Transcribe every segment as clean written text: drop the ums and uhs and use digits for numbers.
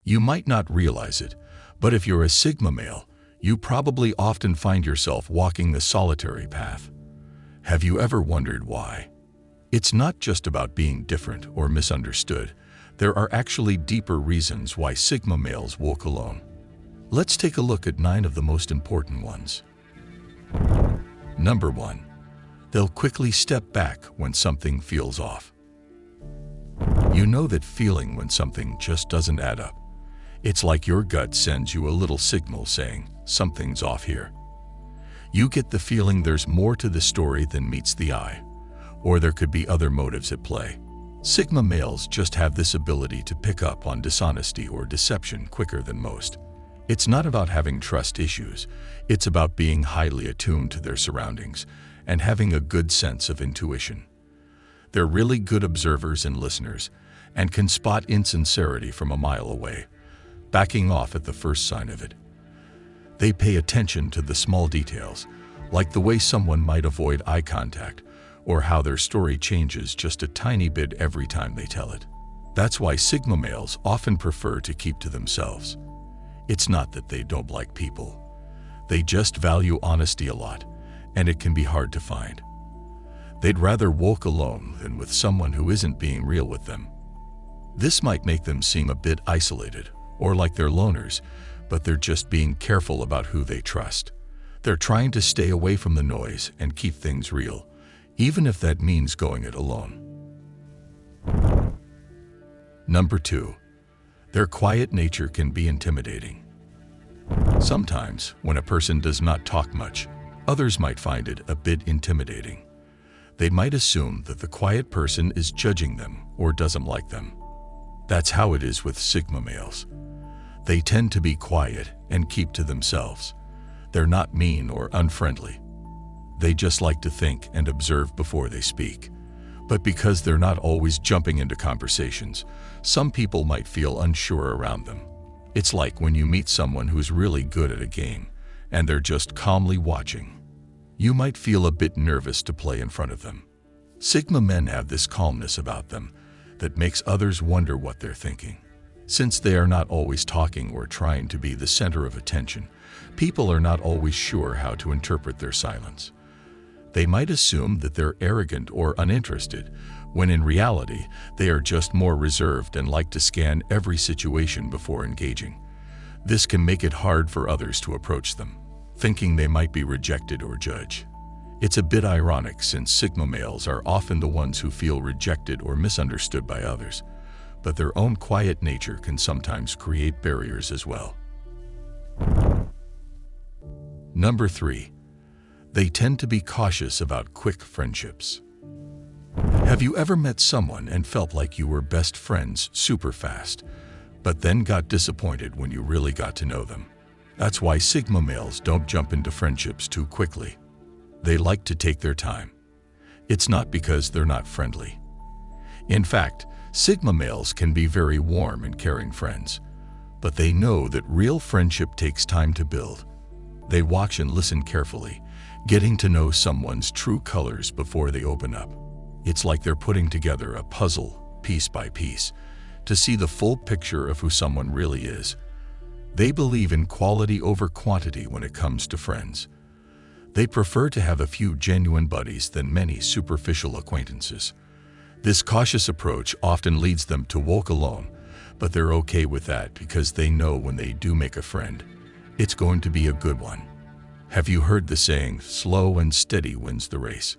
You might not realize it, but if you're a Sigma male, you probably often find yourself walking the solitary path. Have you ever wondered why? It's not just about being different or misunderstood. There are actually deeper reasons why Sigma males walk alone. Let's take a look at 9 of the most important ones. Number 1. They'll quickly step back when something feels off. You know that feeling when something just doesn't add up. It's like your gut sends you a little signal saying, something's off here. You get the feeling there's more to the story than meets the eye, or there could be other motives at play. Sigma males just have this ability to pick up on dishonesty or deception quicker than most. It's not about having trust issues, it's about being highly attuned to their surroundings and having a good sense of intuition. They're really good observers and listeners and can spot insincerity from a mile away, backing off at the first sign of it. They pay attention to the small details, like the way someone might avoid eye contact or how their story changes just a tiny bit every time they tell it. That's why Sigma males often prefer to keep to themselves. It's not that they don't like people. They just value honesty a lot, and it can be hard to find. They'd rather walk alone than with someone who isn't being real with them. This might make them seem a bit isolated or like they're loners, but they're just being careful about who they trust. They're trying to stay away from the noise and keep things real, even if that means going it alone. Number 2. Their quiet nature can be intimidating. Sometimes, when a person does not talk much, others might find it a bit intimidating. They might assume that the quiet person is judging them or doesn't like them. That's how it is with Sigma males. They tend to be quiet and keep to themselves. They're not mean or unfriendly. They just like to think and observe before they speak. But because they're not always jumping into conversations, some people might feel unsure around them. It's like when you meet someone who's really good at a game and they're just calmly watching. You might feel a bit nervous to play in front of them. Sigma men have this calmness about them that makes others wonder what they're thinking. Since they are not always talking or trying to be the center of attention, people are not always sure how to interpret their silence. They might assume that they're arrogant or uninterested, when in reality, they are just more reserved and like to scan every situation before engaging. This can make it hard for others to approach them, thinking they might be rejected or judged. It's a bit ironic since Sigma males are often the ones who feel rejected or misunderstood by others, but their own quiet nature can sometimes create barriers as well. Number 3. They tend to be cautious about quick friendships. Have you ever met someone and felt like you were best friends super fast, but then got disappointed when you really got to know them? That's why Sigma males don't jump into friendships too quickly. They like to take their time. It's not because they're not friendly. In fact, Sigma males can be very warm and caring friends, but they know that real friendship takes time to build. They watch and listen carefully, getting to know someone's true colors before they open up. It's like they're putting together a puzzle, piece by piece, to see the full picture of who someone really is. They believe in quality over quantity when it comes to friends. They prefer to have a few genuine buddies than many superficial acquaintances. This cautious approach often leads them to walk alone, but they're okay with that because they know when they do make a friend, it's going to be a good one. Have you heard the saying, slow and steady wins the race?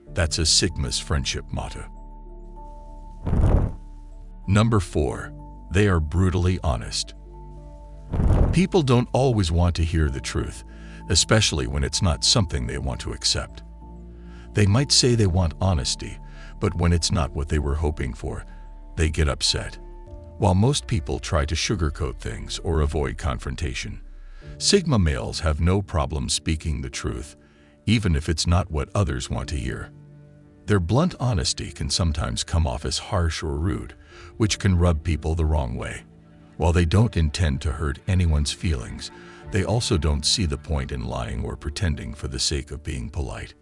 That's a Sigma's friendship motto. Number 4. They are brutally honest. People don't always want to hear the truth, especially when it's not something they want to accept. They might say they want honesty, but when it's not what they were hoping for, they get upset. While most people try to sugarcoat things or avoid confrontation, Sigma males have no problem speaking the truth, even if it's not what others want to hear. Their blunt honesty can sometimes come off as harsh or rude, which can rub people the wrong way. While they don't intend to hurt anyone's feelings, they also don't see the point in lying or pretending for the sake of being polite.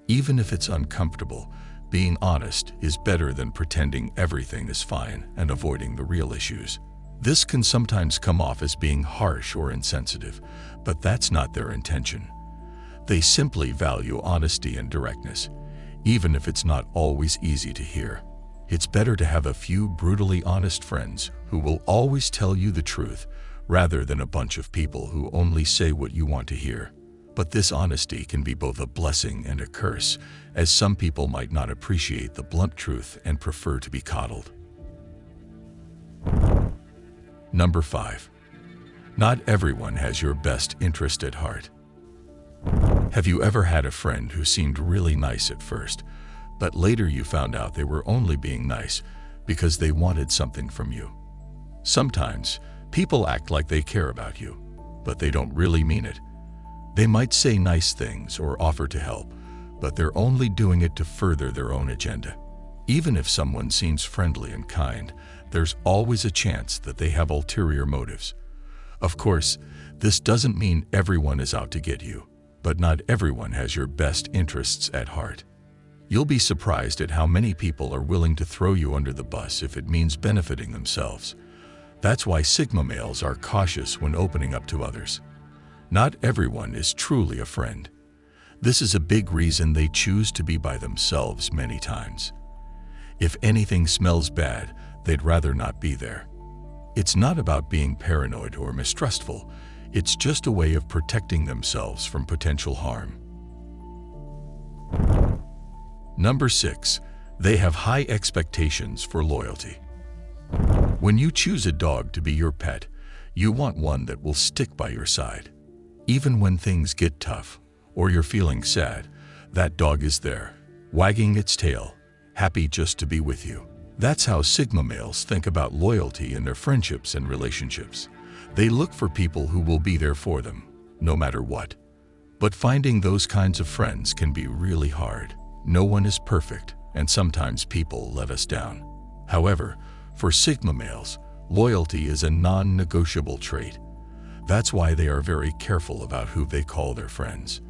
Even if it's uncomfortable, being honest is better than pretending everything is fine and avoiding the real issues. This can sometimes come off as being harsh or insensitive, but that's not their intention. They simply value honesty and directness, even if it's not always easy to hear. It's better to have a few brutally honest friends who will always tell you the truth, rather than a bunch of people who only say what you want to hear. But this honesty can be both a blessing and a curse, as some people might not appreciate the blunt truth and prefer to be coddled. Number 5. Not everyone has your best interest at heart. Have you ever had a friend who seemed really nice at first, but later you found out they were only being nice because they wanted something from you? Sometimes, people act like they care about you, but they don't really mean it. They might say nice things or offer to help, but they're only doing it to further their own agenda. Even if someone seems friendly and kind, there's always a chance that they have ulterior motives. Of course, this doesn't mean everyone is out to get you, but not everyone has your best interests at heart. You'll be surprised at how many people are willing to throw you under the bus if it means benefiting themselves. That's why Sigma males are cautious when opening up to others. Not everyone is truly a friend. This is a big reason they choose to be by themselves many times. If anything smells bad, they'd rather not be there. It's not about being paranoid or mistrustful. It's just a way of protecting themselves from potential harm. Number 6. They have high expectations for loyalty. When you choose a dog to be your pet, you want one that will stick by your side. Even when things get tough or you're feeling sad, that dog is there, wagging its tail, happy just to be with you. That's how Sigma males think about loyalty in their friendships and relationships. They look for people who will be there for them, no matter what. But finding those kinds of friends can be really hard. No one is perfect, and sometimes people let us down. However, for Sigma males, loyalty is a non-negotiable trait. That's why they are very careful about who they call their friends.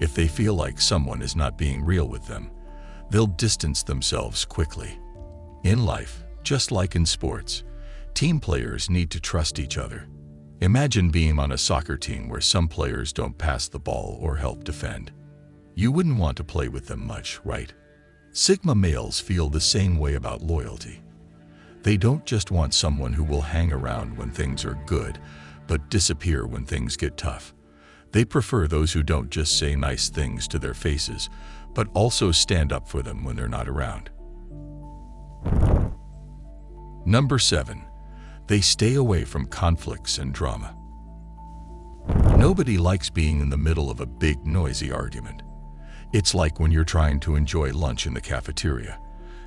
If they feel like someone is not being real with them, they'll distance themselves quickly. In life, just like in sports, team players need to trust each other. Imagine being on a soccer team where some players don't pass the ball or help defend. You wouldn't want to play with them much, right? Sigma males feel the same way about loyalty. They don't just want someone who will hang around when things are good, but disappear when things get tough. They prefer those who don't just say nice things to their faces, but also stand up for them when they're not around. Number 7. They stay away from conflicts and drama. Nobody likes being in the middle of a big, noisy argument. It's like when you're trying to enjoy lunch in the cafeteria,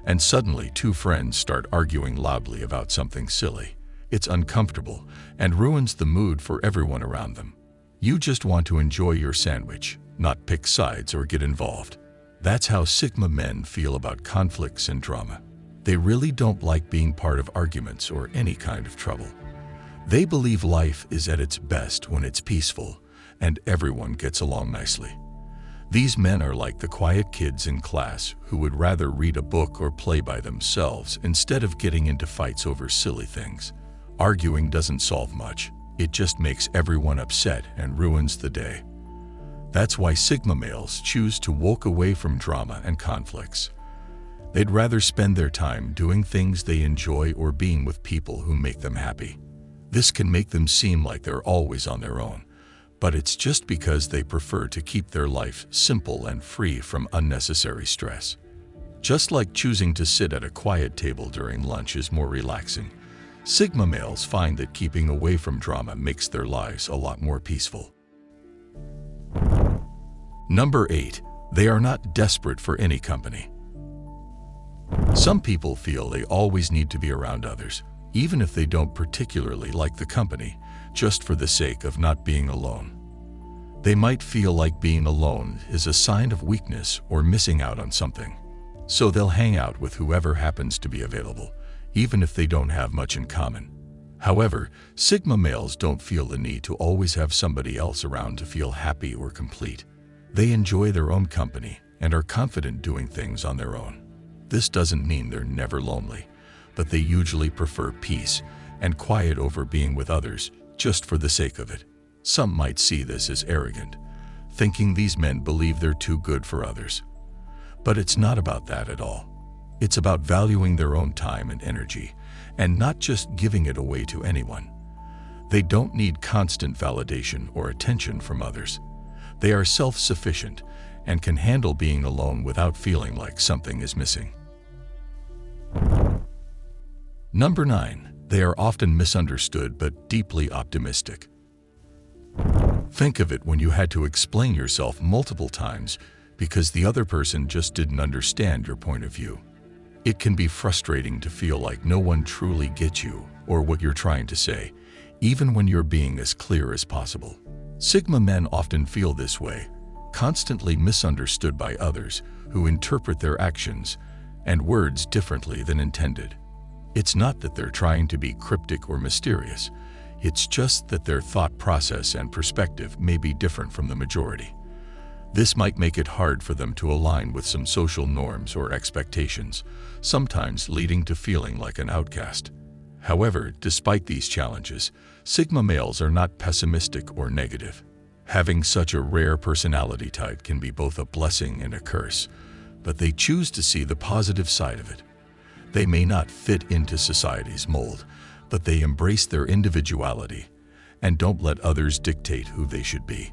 and suddenly two friends start arguing loudly about something silly. It's uncomfortable and ruins the mood for everyone around them. You just want to enjoy your sandwich, not pick sides or get involved. That's how Sigma men feel about conflicts and drama. They really don't like being part of arguments or any kind of trouble. They believe life is at its best when it's peaceful and everyone gets along nicely. These men are like the quiet kids in class who would rather read a book or play by themselves instead of getting into fights over silly things. Arguing doesn't solve much. It just makes everyone upset and ruins the day. That's why Sigma males choose to walk away from drama and conflicts. They'd rather spend their time doing things they enjoy or being with people who make them happy. This can make them seem like they're always on their own, but it's just because they prefer to keep their life simple and free from unnecessary stress. Just like choosing to sit at a quiet table during lunch is more relaxing, Sigma males find that keeping away from drama makes their lives a lot more peaceful. Number 8. They are not desperate for any company. Some people feel they always need to be around others, even if they don't particularly like the company, just for the sake of not being alone. They might feel like being alone is a sign of weakness or missing out on something. So they'll hang out with whoever happens to be available, even if they don't have much in common. However, Sigma males don't feel the need to always have somebody else around to feel happy or complete. They enjoy their own company and are confident doing things on their own. This doesn't mean they're never lonely, but they usually prefer peace and quiet over being with others just for the sake of it. Some might see this as arrogant, thinking these men believe they're too good for others. But it's not about that at all. It's about valuing their own time and energy, and not just giving it away to anyone. They don't need constant validation or attention from others. They are self-sufficient and can handle being alone without feeling like something is missing. Number 9. They are often misunderstood but deeply optimistic. Think of it when you had to explain yourself multiple times because the other person just didn't understand your point of view. It can be frustrating to feel like no one truly gets you or what you're trying to say, even when you're being as clear as possible. Sigma men often feel this way, constantly misunderstood by others who interpret their actions and words differently than intended. It's not that they're trying to be cryptic or mysterious. It's just that their thought process and perspective may be different from the majority. This might make it hard for them to align with some social norms or expectations, sometimes leading to feeling like an outcast. However, despite these challenges, Sigma males are not pessimistic or negative. Having such a rare personality type can be both a blessing and a curse, but they choose to see the positive side of it. They may not fit into society's mold, but they embrace their individuality and don't let others dictate who they should be.